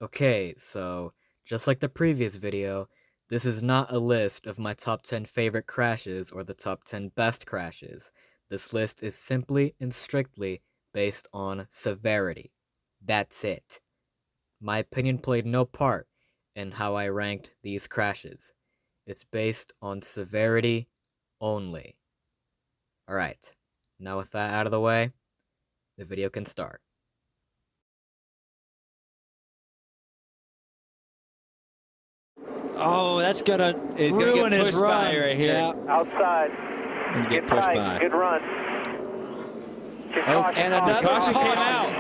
Okay, so just like the previous video, this is not a list of my top 10 favorite crashes or the top 10 best crashes. This list is simply and strictly based on severity. That's it. My opinion played no part in how I ranked these crashes. It's based on severity only. Alright, now with that out of the way, the video can start. Oh, that's gonna He's ruin gonna get his pushed run by right here. Yeah. Outside. And get pushed tight. by. Good run. Oh, And another caution caution. came out.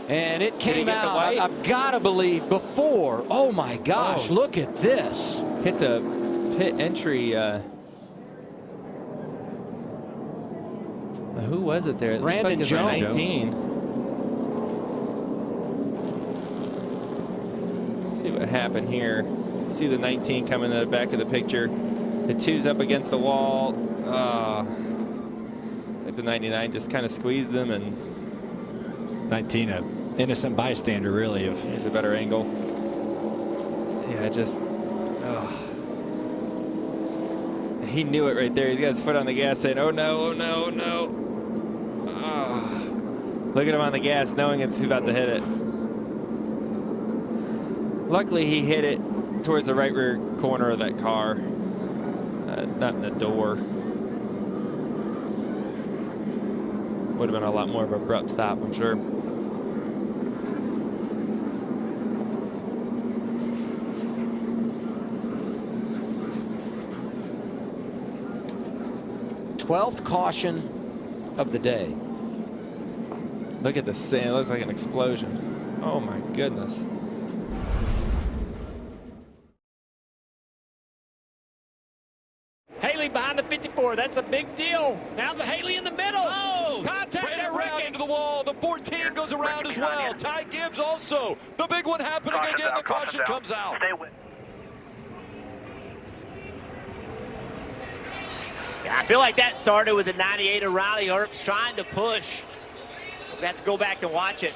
And it came get the out, white? I've got to believe, before. Oh, my gosh, Oh. look at this. Hit the pit entry. Who was it there? It looked Brandon like it was Jones. 19. Let's see what happened here. See the 19 coming to the back of the picture. The 2's up against the wall. I think the 99 just kind of squeezed them, and 19, an innocent bystander, really. here's a better angle. Yeah, just. He knew it right there. He's got his foot on the gas saying, oh no, oh no, oh no. Look at him on the gas knowing he's about to hit it. Luckily, he hit it towards the right rear corner of that car, not in the door. Would have been a lot more of an abrupt stop, I'm sure. Twelfth caution of the day. Look at the sand. It looks like an explosion. Oh my goodness. Haley behind the 54. That's a big deal. Now the Haley in the middle. Oh! Contact Ran at around Rickett. into the wall. The 14 goes around as well. Ty Gibbs also. The big one happening again. The caution comes out. Stay with. Yeah, I feel like that started with the 98 of Riley Earps trying to push. We have to go back and watch it.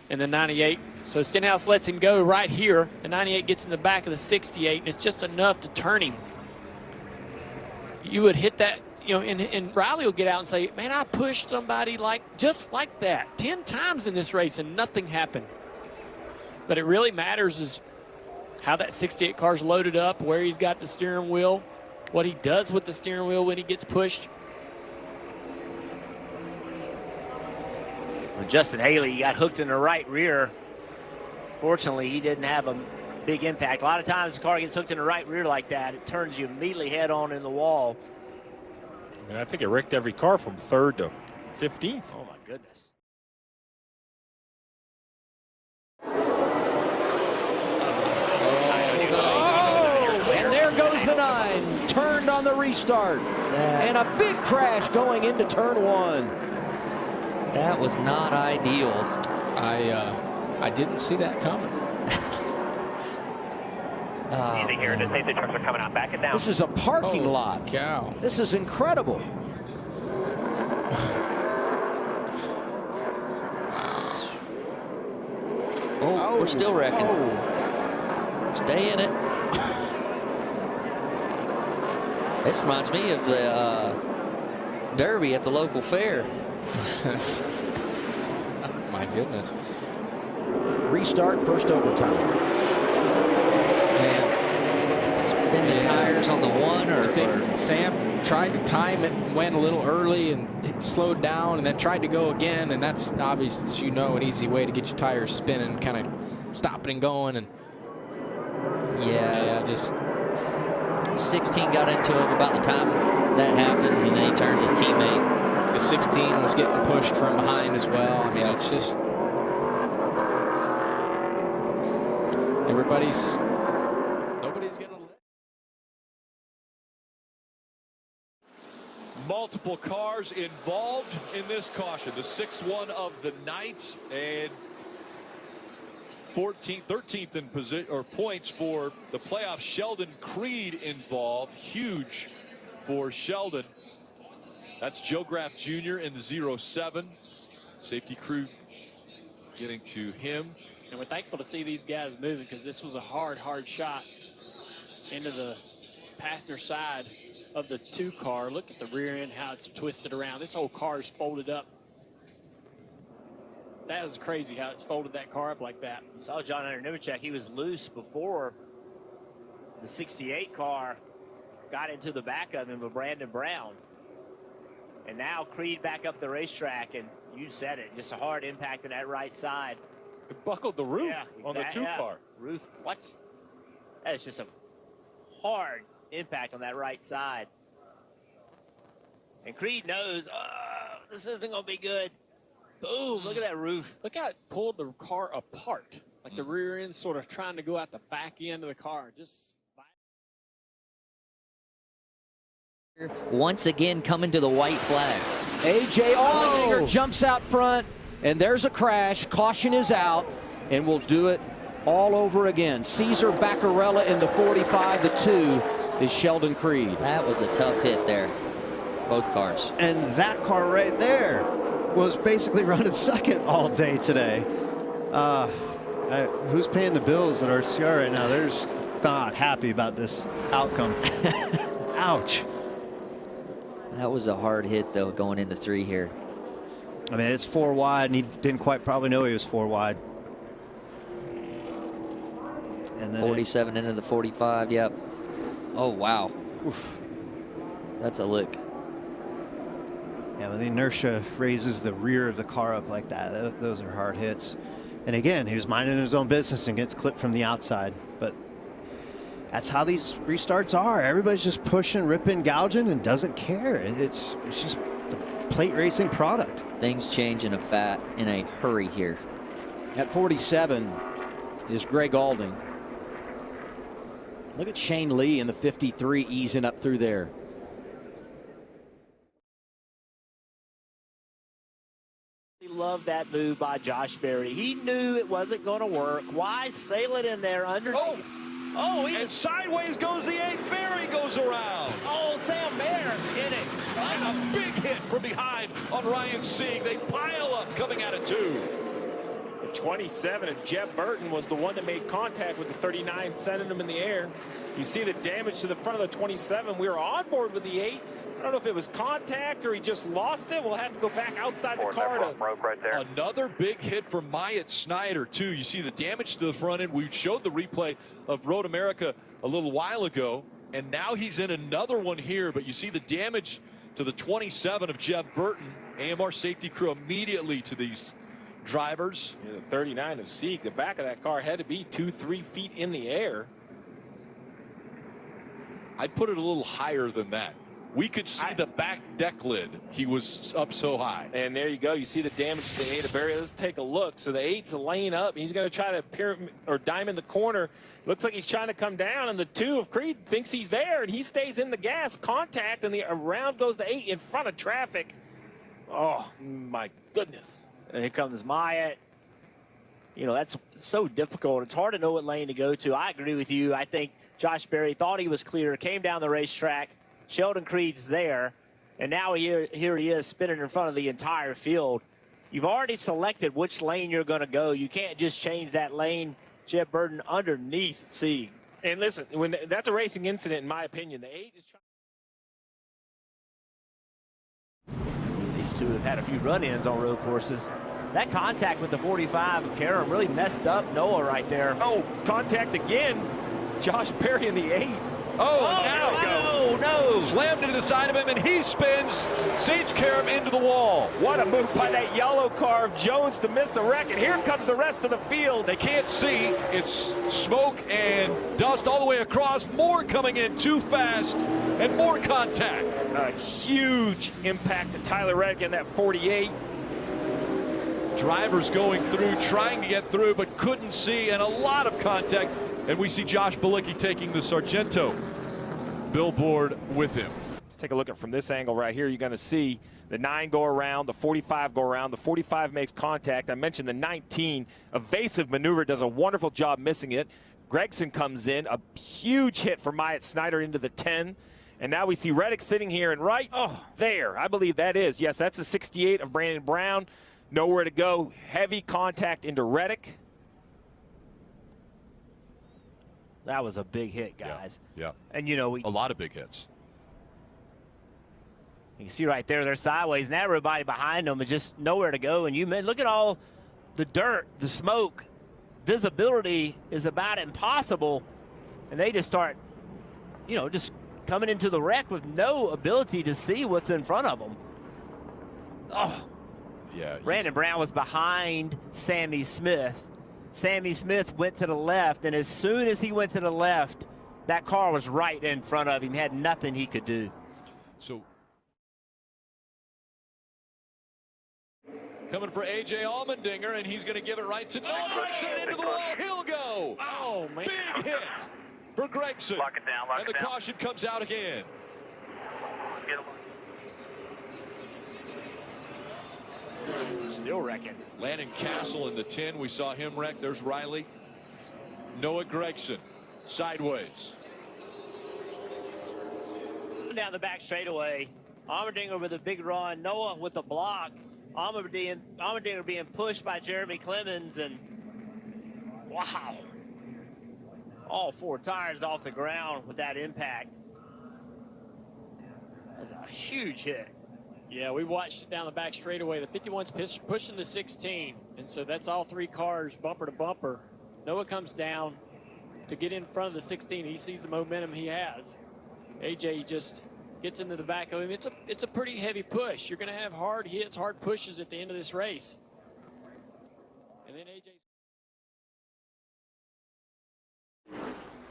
And the 98. So Stenhouse lets him go right here. The 98 gets in the back of the 68, and it's just enough to turn him. You would hit that, you know, and Riley will get out and say, man, I pushed somebody just like that 10 times in this race, and nothing happened. But it really matters is how that 68 car's loaded up, where he's got the steering wheel, what he does with the steering wheel when he gets pushed. Well, Justin Haley got hooked in the right rear. Fortunately, he didn't have a big impact. A lot of times the car gets hooked in the right rear like that, it turns you immediately head on in the wall. I mean, I think it wrecked every car from 3rd to 15th. Oh my goodness. And there goes the 9, turned on the restart. And a big crash going into turn 1. That was not ideal. I didn't see that coming. Easy here. The safety trucks are coming out. Back it down. This is a parking lot. Cow. This is incredible. Oh, we're still wrecking. Stay in it. This reminds me of the Derby at the local fair. Oh, my goodness. Restart, first overtime. Man, Spin the tires on the one, I or think Sam tried to time it, went a little early, and it slowed down, and then tried to go again, and that's obviously, as you know, an easy way to get your tires spinning, kind of stopping and going, and yeah, just 16 got into him about the time that happens, and then he turns his teammate. the 16 was getting pushed from behind as well. I mean, it's just nobody's gonna let. Multiple cars involved in this caution. The 6th one of the night, and 13th in position or points for the playoffs. Sheldon Creed involved. Huge for Sheldon. That's Joe Graff Jr. in the 07. Safety crew getting to him. And we're thankful to see these guys moving because this was a hard shot into the passenger side of the 2 car. Look at the rear end, how it's twisted around. This whole car is folded up. That was crazy how it's folded that car up like that. Saw John Hunter Nemechek. He was loose before the 68 car got into the back of him with Brandon Brown. And now Creed back up the racetrack, and you said it, just a hard impact on that right side. It buckled the roof on the 2 car. Roof, what? That is just a hard impact on that right side. And Creed knows, oh, this isn't going to be good. Boom, look at that roof. Look how it pulled the car apart. Like the rear end sort of trying to go out the back end of the car. Just once again coming to the white flag. A.J. Allmendinger jumps out front, and there's a crash. Caution is out, and we'll do it all over again. Cesar Baccarella in the 45. The 2 is Sheldon Creed. That was a tough hit there, both cars. And that car right there was basically running second all day today. Who's paying the bills at RCR right now? They're just not happy about this outcome. Ouch. That was a hard hit, though, going into 3 here. I mean, it's 4 wide, and he didn't quite probably know he was 4 wide. And then 47 into the 45, yep. Oh, wow. Oof. That's a lick. Yeah, when the inertia raises the rear of the car up like that, those are hard hits. And again, he was minding his own business and gets clipped from the outside. But that's how these restarts are. Everybody's just pushing, ripping, gouging, and doesn't care. It's just the plate racing product. Things change in a hurry here. At 47 is Greg Alding. Look at Shane Lee in the 53 easing up through there. Love that move by Josh Berry. He knew it wasn't going to work. Why sail it in there under? And sideways goes the 8. Berry goes around. Oh, Sam Bear in it. And a big hit from behind on Ryan Sieg. They pile up coming out of 2. The 27 of Jeb Burton was the one that made contact with the 39, sending him in the air. You see the damage to the front of the 27. We were on board with the 8. I don't know if it was contact or he just lost it. We'll have to go back outside the car to right there. Another big hit for Myatt Snyder, too. You see the damage to the front end. We showed the replay of Road America a little while ago, and now he's in another one here. But you see the damage to the 27 of Jeb Burton. AMR safety crew immediately to these drivers. the 39 of Sieg. The back of that car had to be 2-3 feet in the air. I'd put it a little higher than that. We could see the back deck lid. He was up so high. And there you go. You see the damage to the 8 of Berry. Let's take a look. So the 8's laying up. He's going to try to pyramid or diamond the corner. Looks like he's trying to come down, and the 2 of Creed thinks he's there, and he stays in the gas. Contact, and around goes the 8 in front of traffic. Oh, my goodness. And here comes Myatt. You know, that's so difficult. It's hard to know what lane to go to. I agree with you. I think Josh Berry thought he was clear, came down the racetrack. Sheldon Creed's there, and now here he is spinning in front of the entire field. You've already selected which lane you're going to go. You can't just change that lane. Jeb Burton underneath Sieg. And listen, when that's a racing incident, in my opinion. The 8 is trying. These two have had a few run-ins on road courses. That contact with the 45 of Karam really messed up Noah right there. Oh, contact again. Josh Berry in the 8. Now no. Slammed into the side of him, and he spins Sage Karam into the wall. What a move by that yellow car of Jones to miss the wreck, and here comes the rest of the field. They can't see. It's smoke and dust all the way across. More coming in too fast, and more contact. A huge impact to Tyler Reddick in that 48. Drivers going through, trying to get through, but couldn't see, and a lot of contact. And we see Josh Bilicki taking the Sargento billboard with him. Let's take a look at from this angle right here. You're going to see the 9 go around, the 45 go around. The 45 makes contact. I mentioned the 19. Evasive maneuver, does a wonderful job missing it. Gregson comes in, a huge hit for Myatt Snyder into the 10. And now we see Reddick sitting here, and right there, I believe that is. Yes, that's the 68 of Brandon Brown. Nowhere to go. Heavy contact into Reddick. That was a big hit, guys. Yeah. And, you know, a lot of big hits. You can see right there, they're sideways, and everybody behind them is just nowhere to go. And look at all the dirt, the smoke. Visibility is about impossible. And they just start, you know, just coming into the wreck with no ability to see what's in front of them. Oh. Yeah. Brandon Brown was behind Sammy Smith. Sammy Smith went to the left, and as soon as he went to the left, that car was right in front of him. He had nothing he could do. So coming for A.J. Allmendinger, and he's going to give it right to Noah Gragson into the wall. He'll go. Oh, man. Big hit for Gragson. Lock it down, and the caution comes out again. Still wrecking. Landon Castle in the 10. We saw him wreck. There's Riley. Noah Gragson sideways. Down the back straightaway. Allmendinger with a big run. Noah with a block. Allmendinger being pushed by Jeremy Clemens, and wow. All 4 tires off the ground with that impact. That's a huge hit. Yeah, we watched it down the back straightaway. The 51's pushing the 16, and so that's all 3 cars bumper to bumper. Noah comes down to get in front of the 16. He sees the momentum he has. AJ just gets into the back of him. It's a pretty heavy push. You're going to have hard hits, hard pushes at the end of this race. And then AJ.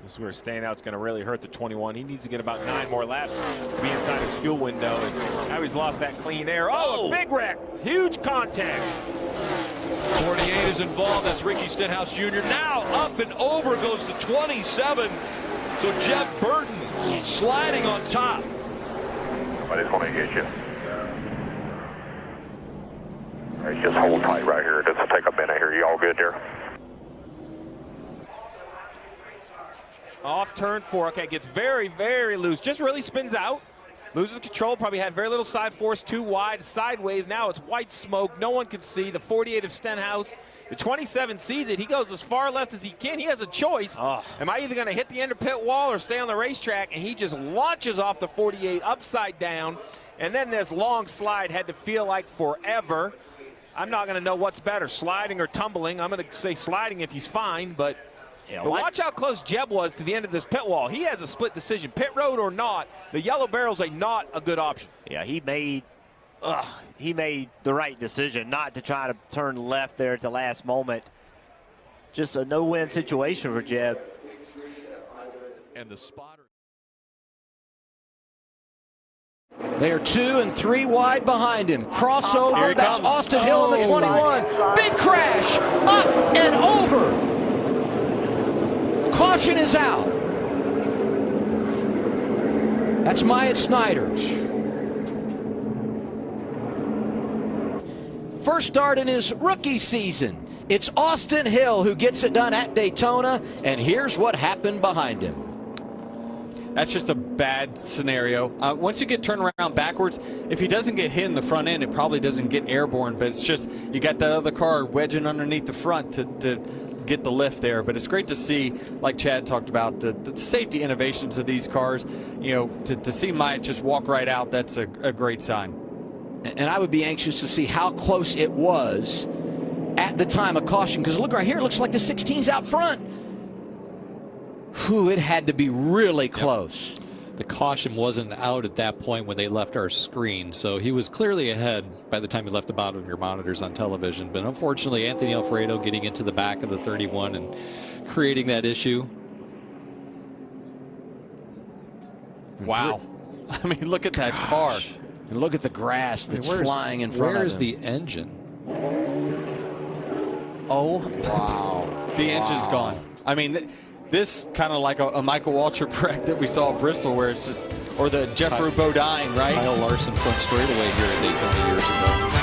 This is where staying out is going to really hurt the 21. He needs to get about 9 more laps to be inside his fuel window. And now he's lost that clean air. Oh, big wreck. Huge contact. 48 is involved. That's Ricky Stenhouse Jr. Now up and over goes the 27. So Jeff Burton sliding on top. Somebody's going to get you. Right, just hold tight right here. This will take a minute here. You all good there? Off turn 4. Okay, gets very, very loose. Just really spins out. Loses control. Probably had very little side force. Too wide. Sideways. Now it's white smoke. No one can see. The 48 of Stenhouse. The 27 sees it. He goes as far left as he can. He has a choice. Am I either going to hit the end of pit wall or stay on the racetrack? And he just launches off the 48 upside down. And then this long slide had to feel like forever. I'm not going to know what's better, sliding or tumbling. I'm going to say sliding if he's fine, but watch how close Jeb was to the end of this pit wall. He has a split decision, pit road or not. The yellow barrel's not a good option. Yeah, he made the right decision not to try to turn left there at the last moment. Just a no-win situation for Jeb. And the spotter. They are 2 and 3 wide behind him. Crossover. That's comes. Austin Hill in the 21. Big crash. Up and over. Caution is out. That's Myatt Snyder. First start in his rookie season. It's Austin Hill who gets it done at Daytona, and here's what happened behind him. That's just a bad scenario. Once you get turned around backwards, if he doesn't get hit in the front end, it probably doesn't get airborne, but it's just you got the other car wedging underneath the front to get the lift there. But it's great to see, like Chad talked about, the safety innovations of these cars. You know, to see Myatt just walk right out, that's a great sign. And I would be anxious to see how close it was at the time of caution, because look right here, it looks like the 16's out front. Whew, it had to be really close. The caution wasn't out at that point when they left our screen, so he was clearly ahead by the time he left the bottom of your monitors on television. But unfortunately, Anthony Alfredo getting into the back of the 31 and creating that issue. Wow. I mean, look at that car. And look at the grass that's flying in front of him. Where's the engine? Oh, wow. The engine's gone. I mean, this kind of like a Michael Waltrip wreck that we saw at Bristol, where it's just, or the Jeffrey Bodine, right? Kyle Larson front straightaway here at Daytona years ago.